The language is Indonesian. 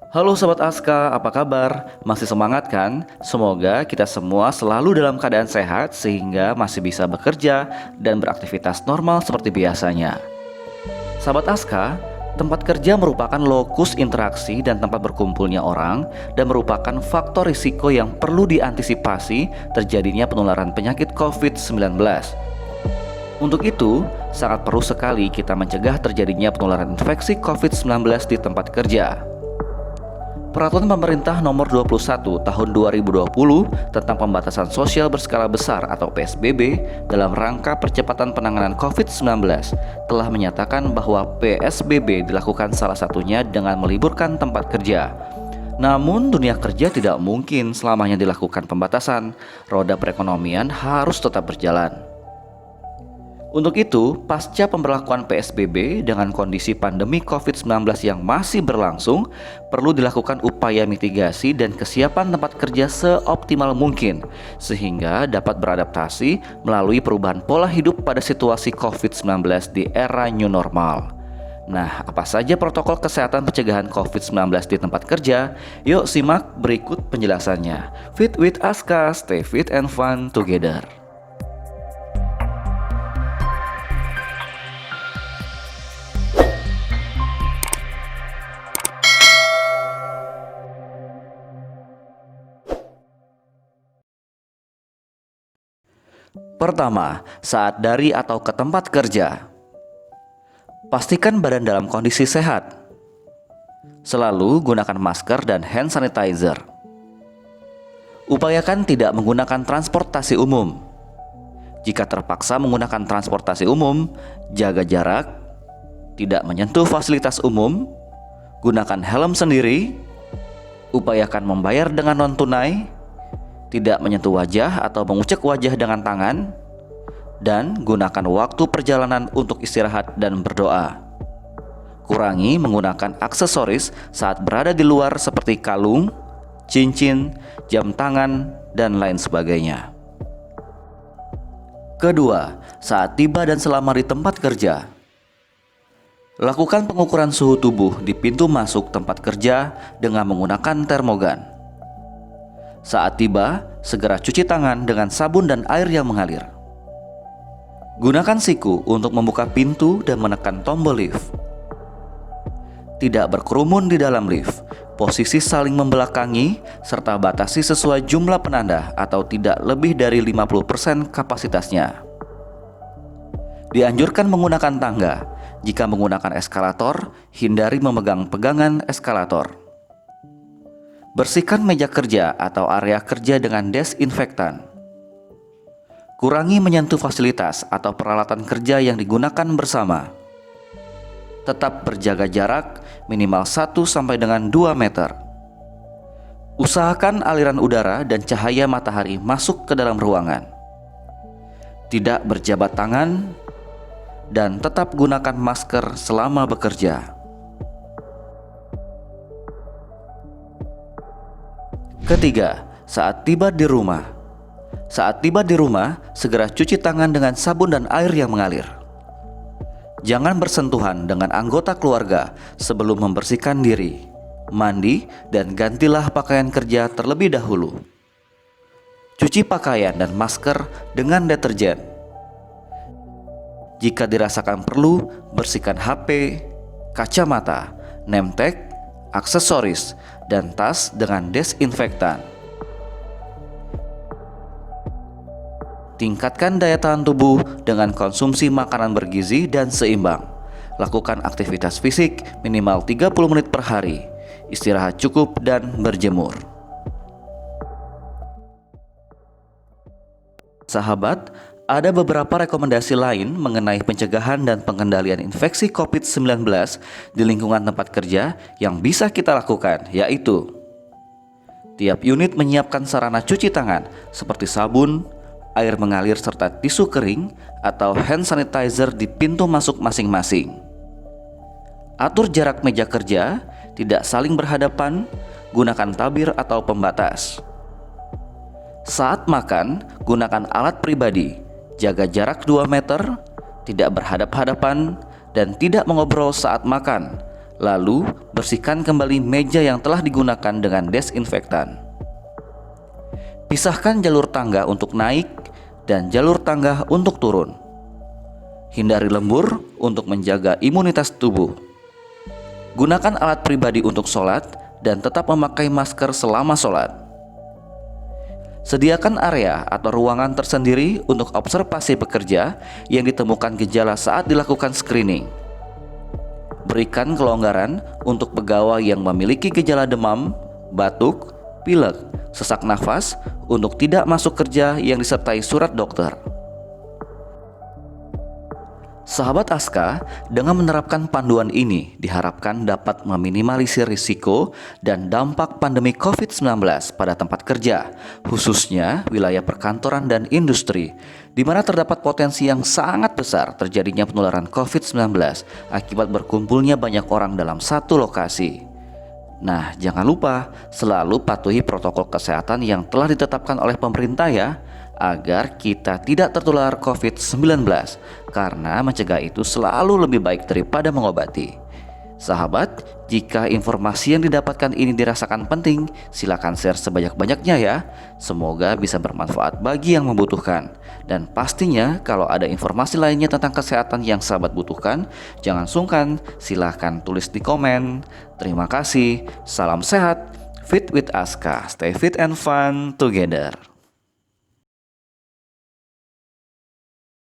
Halo Sobat Aska, apa kabar? Masih semangat kan? Semoga kita semua selalu dalam keadaan sehat sehingga masih bisa bekerja dan beraktivitas normal seperti biasanya. Sahabat Aska, tempat kerja merupakan lokus interaksi dan tempat berkumpulnya orang dan merupakan faktor risiko yang perlu diantisipasi terjadinya penularan penyakit COVID-19. Untuk itu, sangat perlu sekali kita mencegah terjadinya penularan infeksi COVID-19 di tempat kerja. Peraturan Pemerintah Nomor 21 Tahun 2020 tentang Pembatasan Sosial Berskala Besar atau PSBB dalam rangka percepatan penanganan COVID-19 telah menyatakan bahwa PSBB dilakukan salah satunya dengan meliburkan tempat kerja. Namun dunia kerja tidak mungkin selamanya dilakukan pembatasan. Roda perekonomian harus tetap berjalan. Untuk itu, pasca pemberlakuan PSBB dengan kondisi pandemi COVID-19 yang masih berlangsung, perlu dilakukan upaya mitigasi dan kesiapan tempat kerja seoptimal mungkin, sehingga dapat beradaptasi melalui perubahan pola hidup pada situasi COVID-19 di era new normal. Nah, apa saja protokol kesehatan pencegahan COVID-19 di tempat kerja? Yuk simak berikut penjelasannya. Fit with Aska, stay fit and fun together. Pertama, saat dari atau ke tempat kerja, pastikan badan dalam kondisi sehat. Selalu gunakan masker dan hand sanitizer. Upayakan tidak menggunakan transportasi umum. Jika terpaksa menggunakan transportasi umum, jaga jarak, tidak menyentuh fasilitas umum, gunakan helm sendiri, upayakan membayar dengan non-tunai, tidak menyentuh wajah atau mengucek wajah dengan tangan, dan gunakan waktu perjalanan untuk istirahat dan berdoa. Kurangi menggunakan aksesoris saat berada di luar seperti kalung, cincin, jam tangan, dan lain sebagainya. Kedua, saat tiba dan selama di tempat kerja, lakukan pengukuran suhu tubuh di pintu masuk tempat kerja dengan menggunakan termogan. Saat tiba, segera cuci tangan dengan sabun dan air yang mengalir. Gunakan siku untuk membuka pintu dan menekan tombol lift. Tidak berkerumun di dalam lift, posisi saling membelakangi, serta batasi sesuai jumlah penanda atau tidak lebih dari 50% kapasitasnya. Dianjurkan menggunakan tangga. Jika menggunakan eskalator, hindari memegang pegangan eskalator. Bersihkan meja kerja atau area kerja dengan desinfektan. Kurangi menyentuh fasilitas atau peralatan kerja yang digunakan bersama. Tetap berjaga jarak minimal 1 sampai dengan 2 meter. Usahakan aliran udara dan cahaya matahari masuk ke dalam ruangan. Tidak berjabat tangan dan tetap gunakan masker selama bekerja. Ketiga, saat tiba di rumah. Saat tiba di rumah, segera cuci tangan dengan sabun dan air yang mengalir. Jangan bersentuhan dengan anggota keluarga sebelum membersihkan diri. Mandi dan gantilah pakaian kerja terlebih dahulu. Cuci pakaian dan masker dengan deterjen. Jika dirasakan perlu, bersihkan HP, kacamata, name tag, aksesoris, dan tas dengan desinfektan. Tingkatkan daya tahan tubuh dengan konsumsi makanan bergizi dan seimbang. Lakukan aktivitas fisik minimal 30 menit per hari. Istirahat cukup dan berjemur. Sahabat, ada beberapa rekomendasi lain mengenai pencegahan dan pengendalian infeksi COVID-19 di lingkungan tempat kerja yang bisa kita lakukan, yaitu tiap unit menyiapkan sarana cuci tangan seperti sabun, air mengalir serta tisu kering atau hand sanitizer di pintu masuk masing-masing. Atur jarak meja kerja, tidak saling berhadapan, gunakan tabir atau pembatas. Saat makan, gunakan alat pribadi. Jaga jarak 2 meter, tidak berhadap-hadapan, dan tidak mengobrol saat makan. Lalu, bersihkan kembali meja yang telah digunakan dengan desinfektan. Pisahkan jalur tangga untuk naik dan jalur tangga untuk turun. Hindari lembur untuk menjaga imunitas tubuh. Gunakan alat pribadi untuk sholat dan tetap memakai masker selama sholat. Sediakan area atau ruangan tersendiri untuk observasi pekerja yang ditemukan gejala saat dilakukan screening. Berikan kelonggaran untuk pegawai yang memiliki gejala demam, batuk, pilek, sesak nafas untuk tidak masuk kerja yang disertai surat dokter. Sahabat Aska, dengan menerapkan panduan ini diharapkan dapat meminimalisir risiko dan dampak pandemi COVID-19 pada tempat kerja, khususnya wilayah perkantoran dan industri, di mana terdapat potensi yang sangat besar terjadinya penularan COVID-19 akibat berkumpulnya banyak orang dalam satu lokasi. Nah, jangan lupa selalu patuhi protokol kesehatan yang telah ditetapkan oleh pemerintah ya, agar kita tidak tertular COVID-19, karena mencegah itu selalu lebih baik daripada mengobati. Sahabat, jika informasi yang didapatkan ini dirasakan penting, silakan share sebanyak-banyaknya ya. Semoga bisa bermanfaat bagi yang membutuhkan. Dan pastinya kalau ada informasi lainnya tentang kesehatan yang sahabat butuhkan, jangan sungkan, silakan tulis di komen. Terima kasih, salam sehat, Fit with Aska, stay fit and fun together.